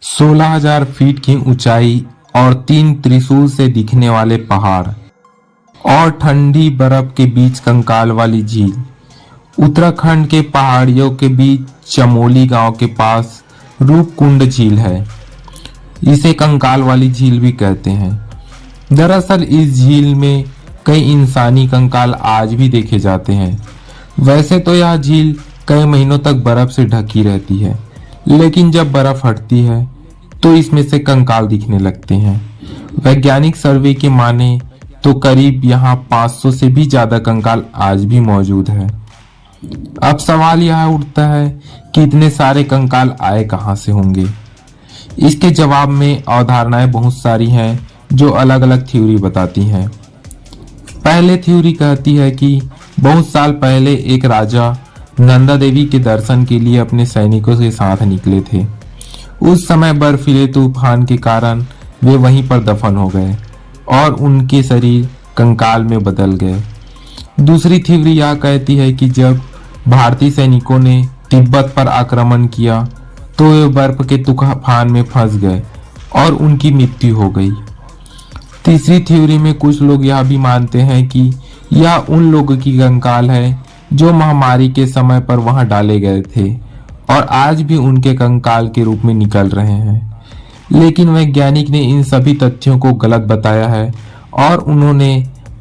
16,000 feet की ऊंचाई और 3 त्रिशूल से दिखने वाले पहाड़ और ठंडी बर्फ के बीच कंकाल वाली झील। उत्तराखंड के पहाड़ियों के बीच चमोली गांव के पास रूपकुंड झील है। इसे कंकाल वाली झील भी कहते हैं। दरअसल इस झील में कई इंसानी कंकाल आज भी देखे जाते हैं। वैसे तो यह झील कई महीनों तक बर्फ से ढकी रहती है, लेकिन जब बर्फ हटती है तो इसमें से कंकाल दिखने लगते हैं। वैज्ञानिक सर्वे की माने तो करीब यहाँ 500 से भी ज्यादा कंकाल आज भी मौजूद है। अब सवाल यह उठता है कि इतने सारे कंकाल आए कहां से होंगे। इसके जवाब में अवधारणाएं बहुत सारी हैं जो अलग अलग थ्योरी बताती हैं। पहले थ्योरी कहती है कि बहुत साल पहले एक राजा नंदा देवी के दर्शन के लिए अपने सैनिकों के साथ निकले थे। उस समय बर्फीले तूफान के कारण वे वहीं पर दफन हो गए और उनके शरीर कंकाल में बदल गए। दूसरी थ्योरी यह कहती है कि जब भारतीय सैनिकों ने तिब्बत पर आक्रमण किया तो वे बर्फ के तूफान में फंस गए और उनकी मृत्यु हो गई। तीसरी थ्योरी में कुछ लोग यह भी मानते हैं कि यह उन लोगों की कंकाल है जो महामारी के समय पर वहां डाले गए थे और आज भी उनके कंकाल के रूप में निकल रहे हैं। लेकिन वैज्ञानिक ने इन सभी तथ्यों को गलत बताया है और उन्होंने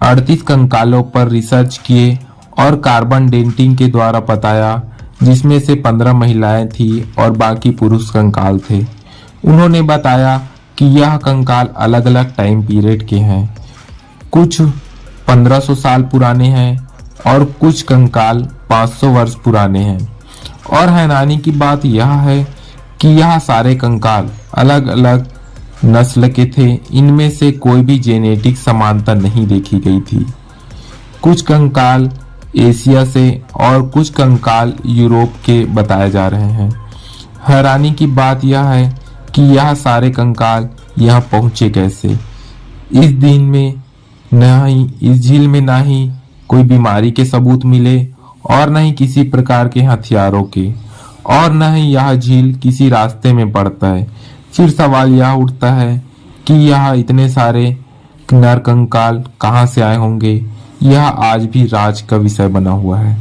38 कंकालों पर रिसर्च किए और कार्बन डेटिंग के द्वारा बताया, जिसमें से 15 महिलाएं थी और बाकी पुरुष कंकाल थे। उन्होंने बताया कि यह कंकाल अलग अलग टाइम पीरियड के हैं। कुछ 1500 साल पुराने हैं और कुछ कंकाल 500 वर्ष पुराने हैं। और हैरानी की बात यह है कि यह सारे कंकाल अलग अलग नस्ल के थे। इनमें से कोई भी जेनेटिक समानता नहीं देखी गई थी। कुछ कंकाल एशिया से और कुछ कंकाल यूरोप के बताए जा रहे हैं। हैरानी की बात यह है कि यह सारे कंकाल यहाँ पहुंचे कैसे। इस दिन में न ही इस झील में ना ही कोई बीमारी के सबूत मिले और न ही किसी प्रकार के हथियारों के, और न ही यह झील किसी रास्ते में पड़ता है। फिर सवाल यह उठता है कि यह इतने सारे नर कंकाल कहां से आए होंगे। यह आज भी राज का विषय बना हुआ है।